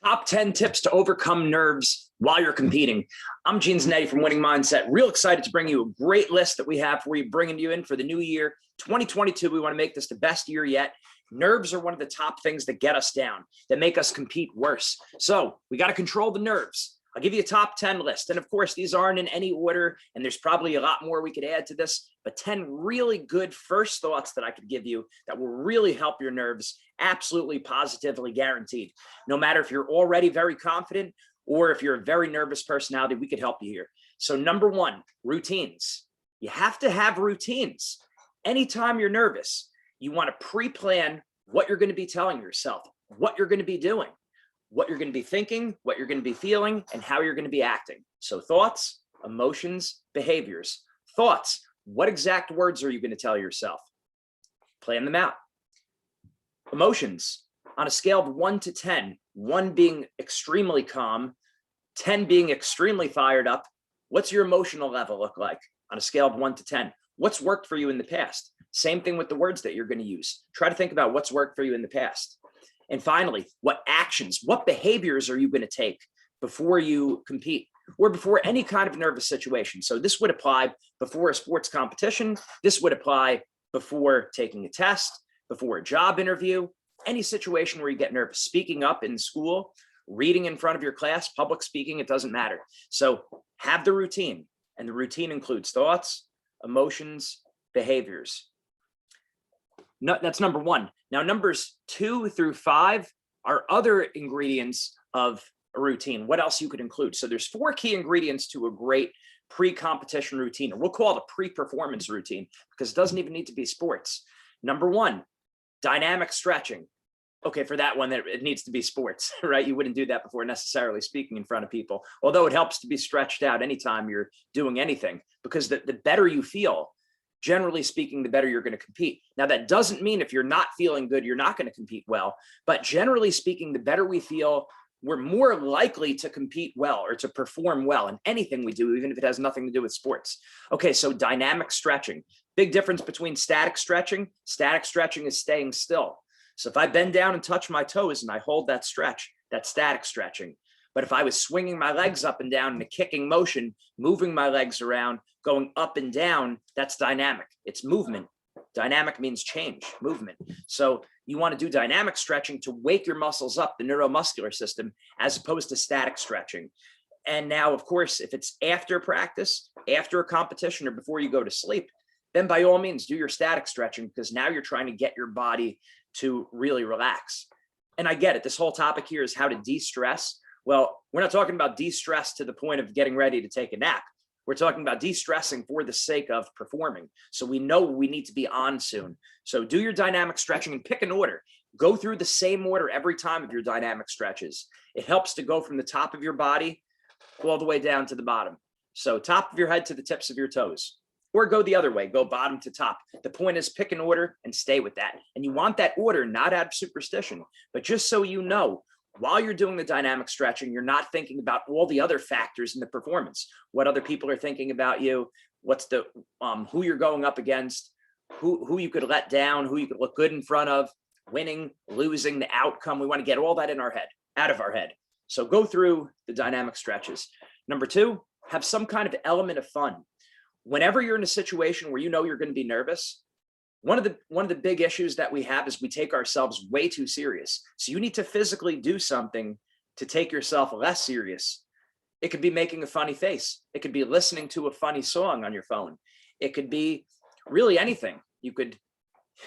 Top 10 tips to overcome nerves while you're competing. I'm Gene Zanetti from Winning Mindset. Real excited to bring you a great list that we have for you, bringing you in for the new year, 2022. We want to make this the best year yet. Nerves are one of the top things that get us down, that make us compete worse. So we got to control the nerves. I'll give you a top 10 list. And of course, these aren't in any order, and there's probably a lot more we could add to this, but 10 really good first thoughts that I could give you that will really help your nerves, absolutely positively guaranteed. No matter if you're already very confident or if you're a very nervous personality, we could help you here. So number one, routines. You have to have routines. Anytime you're nervous, you want to pre-plan what you're going to be telling yourself, what you're going to be doing, what you're going to be thinking, what you're going to be feeling, and how you're going to be acting. So thoughts, emotions, behaviors. Thoughts, what exact words are you going to tell yourself? Plan them out. Emotions, on a scale of 1 to 10, 1 being extremely calm, 10 being extremely fired up, what's your emotional level look like on a scale of 1 to 10? What's worked for you in the past? Same thing with the words that you're going to use. Try to think about what's worked for you in the past. And finally, what actions, what behaviors are you going to take before you compete or before any kind of nervous situation? So this would apply before a sports competition. This would apply before taking a test, before a job interview, any situation where you get nervous, speaking up in school, reading in front of your class, public speaking, it doesn't matter. So have the routine, and the routine includes thoughts, emotions, behaviors. No, that's number one. Now, numbers 2 through 5 are other ingredients of a routine. What else you could include? So there's 4 key ingredients to a great pre-competition routine, or we'll call it a pre-performance routine, because it doesn't even need to be sports. Number 1, dynamic stretching. Okay, for that one, it needs to be sports, right? You wouldn't do that before necessarily speaking in front of people, although it helps to be stretched out anytime you're doing anything, because the better you feel, generally speaking, the better you're going to compete. Now, that doesn't mean if you're not feeling good, you're not going to compete well. But generally speaking, the better we feel, we're more likely to compete well or to perform well in anything we do, even if it has nothing to do with sports. Okay, so dynamic stretching. Big difference between static stretching. Static stretching is staying still. So if I bend down and touch my toes and I hold that stretch, that's static stretching. But if I was swinging my legs up and down in a kicking motion, moving my legs around, going up and down, that's dynamic. It's movement. Dynamic means change, movement. So you want to do dynamic stretching to wake your muscles up, the neuromuscular system, as opposed to static stretching. And now, of course, if it's after practice, after a competition, or before you go to sleep, then by all means, do your static stretching, because now you're trying to get your body to really relax. And I get it. This whole topic here is how to de-stress. Well, we're not talking about de-stress to the point of getting ready to take a nap. We're talking about de-stressing for the sake of performing. So we know we need to be on soon. So do your dynamic stretching and pick an order. Go through the same order every time of your dynamic stretches. It helps to go from the top of your body all the way down to the bottom. So top of your head to the tips of your toes. Or go the other way, go bottom to top. The point is pick an order and stay with that. And you want that order not out of superstition, but just so you know, while you're doing the dynamic stretching, you're not thinking about all the other factors in the performance, what other people are thinking about you, what's the who you're going up against, who you could let down, who you could look good in front of, winning, losing, the outcome. We want to get all that in our head, out of our head. So go through the dynamic stretches. Number 2, have some kind of element of fun. Whenever you're in a situation where you know you're going to be nervous, one of the big issues that we have is we take ourselves way too serious. So you need to physically do something to take yourself less serious. It could be making a funny face. It could be listening to a funny song on your phone. It could be really anything. You could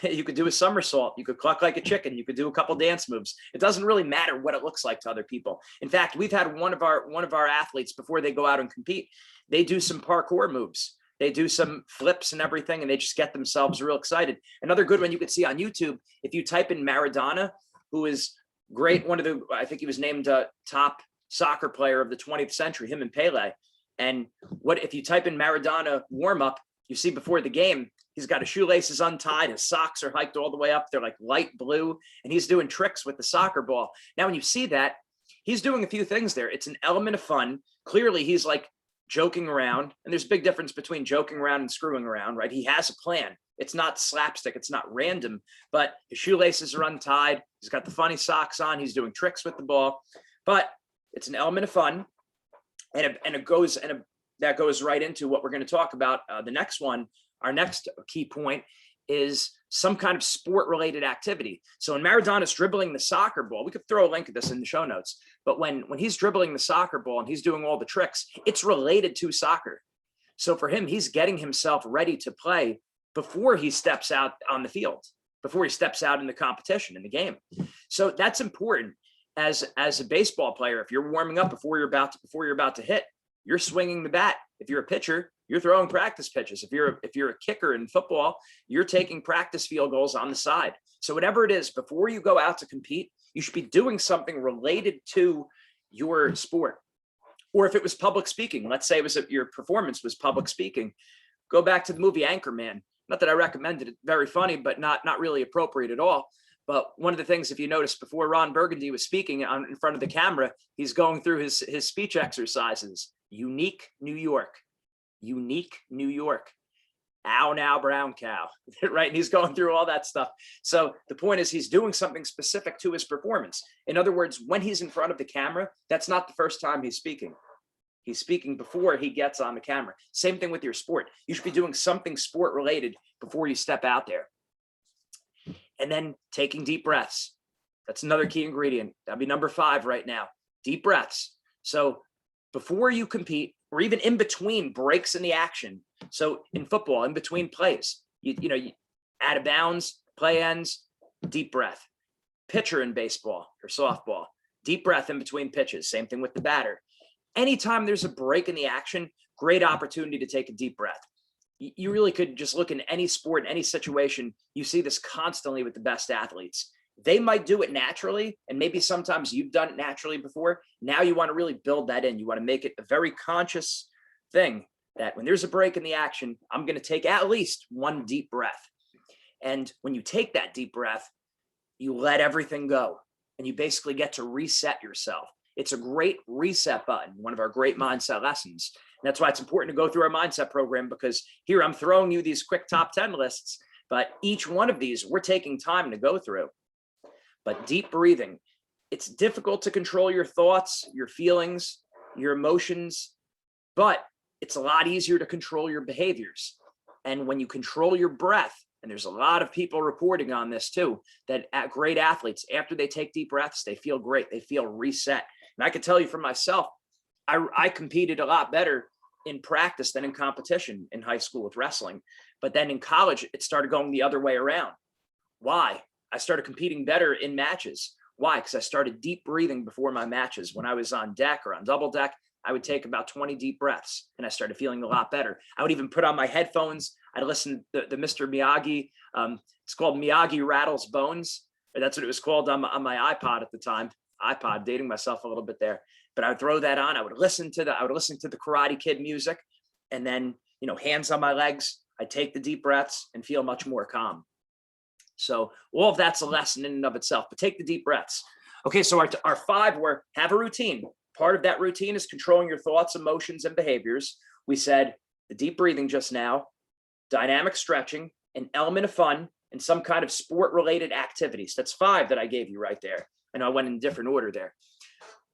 do a somersault. You could cluck like a chicken. You could do a couple dance moves. It doesn't really matter what it looks like to other people. In fact, we've had one of our athletes, before they go out and compete, they do some parkour moves. They do some flips and everything, and they just get themselves real excited. Another good one you could see on YouTube, if you type in Maradona, who is great, I think he was named top soccer player of the 20th century, him and Pele. And if you type in Maradona warm-up, you see before the game, he's got his shoelaces untied, his socks are hiked all the way up. They're like light blue, and he's doing tricks with the soccer ball. Now, when you see that, he's doing a few things there. It's an element of fun. Clearly, he's like joking around, and there's a big difference between joking around and screwing around, right? He has a plan. It's not slapstick. It's not random, but his shoelaces are untied. He's got the funny socks on. He's doing tricks with the ball. but it's an element of fun, and that goes right into what we're going to talk about. The next one, our next key point, is some kind of sport related activity. So when Maradona's dribbling the soccer ball, we could throw a link of this in the show notes, but when he's dribbling the soccer ball and he's doing all the tricks, it's related to soccer. So for him, he's getting himself ready to play before he steps out on the field, before he steps out in the competition, in the game. So that's important. As a baseball player, if you're warming up before you're about to hit, you're swinging the bat. If you're a pitcher, you're throwing practice pitches. If you're a kicker in football, you're taking practice field goals on the side. So whatever it is, before you go out to compete, you should be doing something related to your sport. Or if it was public speaking, let's say your performance was public speaking, go back to the movie Anchorman. Not that I recommended it, very funny, but not really appropriate at all. But one of the things, if you notice, before Ron Burgundy was speaking in front of the camera, he's going through his speech exercises. Unique New York. Unique New York. Ow now, brown cow. Right? And he's going through all that stuff. So the point is, he's doing something specific to his performance. In other words, when he's in front of the camera, that's not the first time he's speaking. He's speaking before he gets on the camera. Same thing with your sport. You should be doing something sport related before you step out there. And then taking deep breaths. That's another key ingredient. That'd be number 5 right now. Deep breaths. So before you compete, or even in between breaks in the action. So in football, in between plays, you out of bounds, play ends, deep breath. Pitcher in baseball or softball, deep breath in between pitches. Same thing with the batter. Anytime there's a break in the action, great opportunity to take a deep breath. You really could just look in any sport, in any situation. You see this constantly with the best athletes. They might do it naturally, and maybe sometimes you've done it naturally before. Now you want to really build that in. You want to make it a very conscious thing that when there's a break in the action, I'm going to take at least one deep breath. And when you take that deep breath, you let everything go, and you basically get to reset yourself. It's a great reset button, one of our great mindset lessons. And that's why it's important to go through our mindset program, because here I'm throwing you these quick top 10 lists, but each one of these we're taking time to go through. But deep breathing, it's difficult to control your thoughts, your feelings, your emotions, but it's a lot easier to control your behaviors. And when you control your breath, and there's a lot of people reporting on this too, that great athletes, after they take deep breaths, they feel great. They feel reset. And I can tell you for myself, I competed a lot better in practice than in competition in high school with wrestling. But then in college, it started going the other way around. Why? I started competing better in matches. Why? Because I started deep breathing before my matches. When I was on deck or on double deck, I would take about 20 deep breaths, and I started feeling a lot better. I would even put on my headphones. I'd listen to the Mr. Miyagi. It's called Miyagi Rattles Bones. That's what it was called on my iPod at the time. iPod, dating myself a little bit there. But I would throw that on. I would listen to the Karate Kid music, and then, hands on my legs. I'd take the deep breaths and feel much more calm. So all of that's a lesson in and of itself, but take the deep breaths. Okay, so our 5 were have a routine. Part of that routine is controlling your thoughts, emotions, and behaviors. We said the deep breathing just now, dynamic stretching, an element of fun, and some kind of sport-related activities. That's 5 that I gave you right there. I know I went in different order there.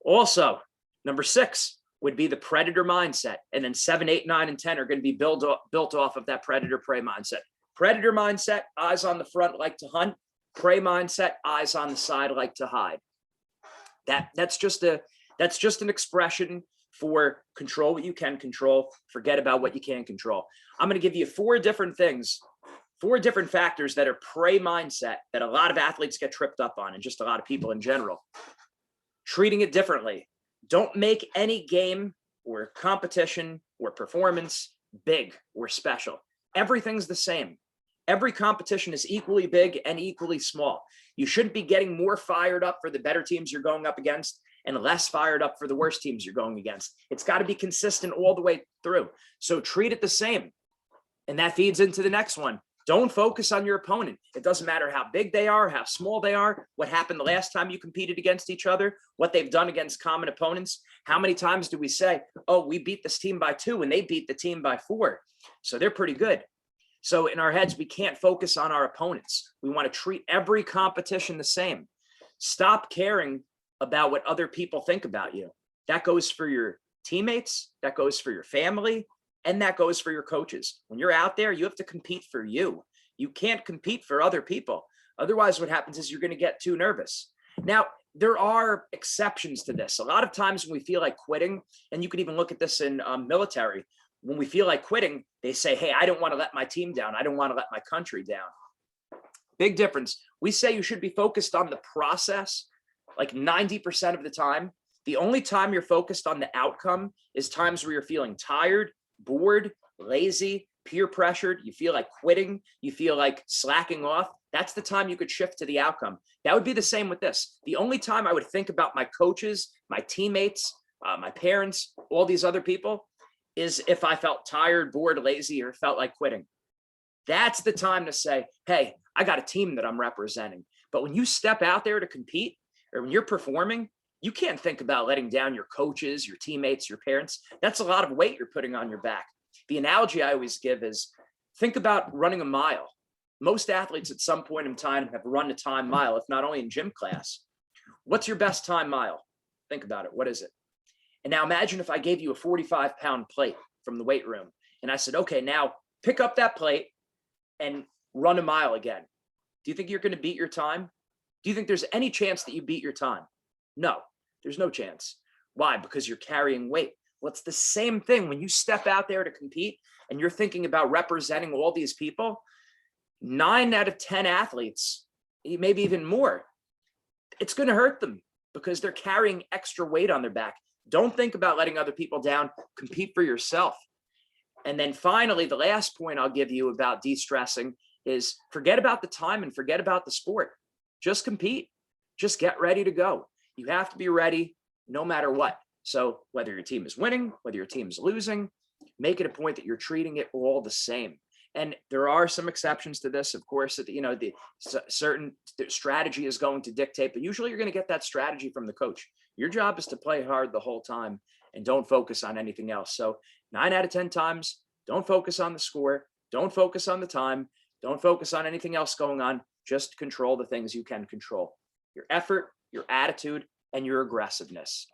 Also, number 6 would be the predator mindset. And then 7, 8, 9, and 10 are going to be built off of that predator-prey mindset. Predator mindset, eyes on the front, like to hunt. Prey mindset, eyes on the side, like to hide. That's just an expression for control what you can control, forget about what you can't control. I'm going to give you 4 different things, 4 different factors that are prey mindset that a lot of athletes get tripped up on, and just a lot of people in general. Treating it differently. Don't make any game or competition or performance big or special. Everything's the same. Every competition is equally big and equally small. You shouldn't be getting more fired up for the better teams you're going up against and less fired up for the worst teams you're going against. It's got to be consistent all the way through. So treat it the same. And that feeds into the next one. Don't focus on your opponent. It doesn't matter how big they are, how small they are, what happened the last time you competed against each other, what they've done against common opponents. How many times do we say, oh, we beat this team by 2 and they beat the team by 4. So they're pretty good. So in our heads, we can't focus on our opponents. We want to treat every competition the same. Stop caring about what other people think about you. That goes for your teammates, that goes for your family, and that goes for your coaches. When you're out there, you have to compete for you. You can't compete for other people. Otherwise, what happens is you're going to get too nervous. Now, there are exceptions to this. A lot of times when we feel like quitting, and you could even look at this in military, when we feel like quitting, they say, hey, I don't want to let my team down. I don't want to let my country down. Big difference. We say you should be focused on the process like 90% of the time. The only time you're focused on the outcome is times where you're feeling tired, bored, lazy, peer pressured, you feel like quitting, you feel like slacking off. That's the time you could shift to the outcome. That would be the same with this. The only time I would think about my coaches, my teammates, my parents, all these other people is if I felt tired, bored, lazy, or felt like quitting. That's the time to say, hey, I got a team that I'm representing. But when you step out there to compete or when you're performing, you can't think about letting down your coaches, your teammates, your parents. That's a lot of weight you're putting on your back. The analogy I always give is think about running a mile. Most athletes at some point in time have run a time mile, if not only in gym class. What's your best time mile? Think about it. What is it? And now imagine if I gave you a 45-pound plate from the weight room and I said, okay, now pick up that plate and run a mile again. Do you think you're going to beat your time? Do you think there's any chance that you beat your time? No, there's no chance. Why? Because you're carrying weight. Well, it's the same thing when you step out there to compete and you're thinking about representing all these people. 9 out of 10 athletes, maybe even more, it's going to hurt them because they're carrying extra weight on their back. Don't think about letting other people down. Compete for yourself. And then finally, the last point I'll give you about de-stressing is forget about the time and forget about the sport. Just compete. Just get ready to go. You have to be ready no matter what. So whether your team is winning, whether your team is losing, make it a point that you're treating it all the same. And there are some exceptions to this, of course, that, you know, the certain strategy is going to dictate, but usually you're going to get that strategy from the coach. Your job is to play hard the whole time and don't focus on anything else. So 9 out of 10 times, don't focus on the score. Don't focus on the time. Don't focus on anything else going on. Just control the things you can control. Your effort, your attitude, and your aggressiveness.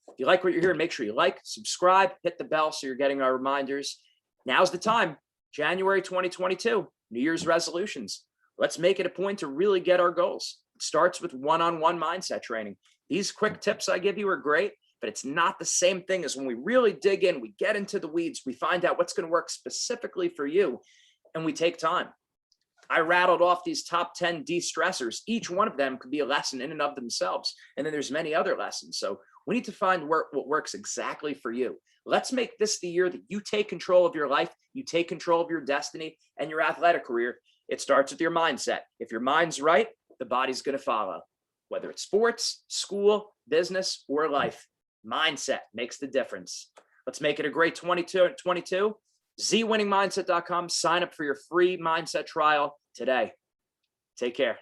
If you like what you're hearing, make sure you like, subscribe, hit the bell so you're getting our reminders. Now's the time. January 2022, New Year's resolutions. Let's make it a point to really get our goals. It starts with one-on-one mindset training. These quick tips I give you are great, but it's not the same thing as when we really dig in, we get into the weeds, we find out what's going to work specifically for you, and we take time. I rattled off these top 10 de-stressors. Each one of them could be a lesson in and of themselves. And then there's many other lessons. So we need to find what works exactly for you. Let's make this the year that you take control of your life, you take control of your destiny and your athletic career. It starts with your mindset. If your mind's right, the body's going to follow. Whether it's sports, school, business, or life, mindset makes the difference. Let's make it a great 2022. zwinningmindset.com. Sign up for your free mindset trial today. Take care.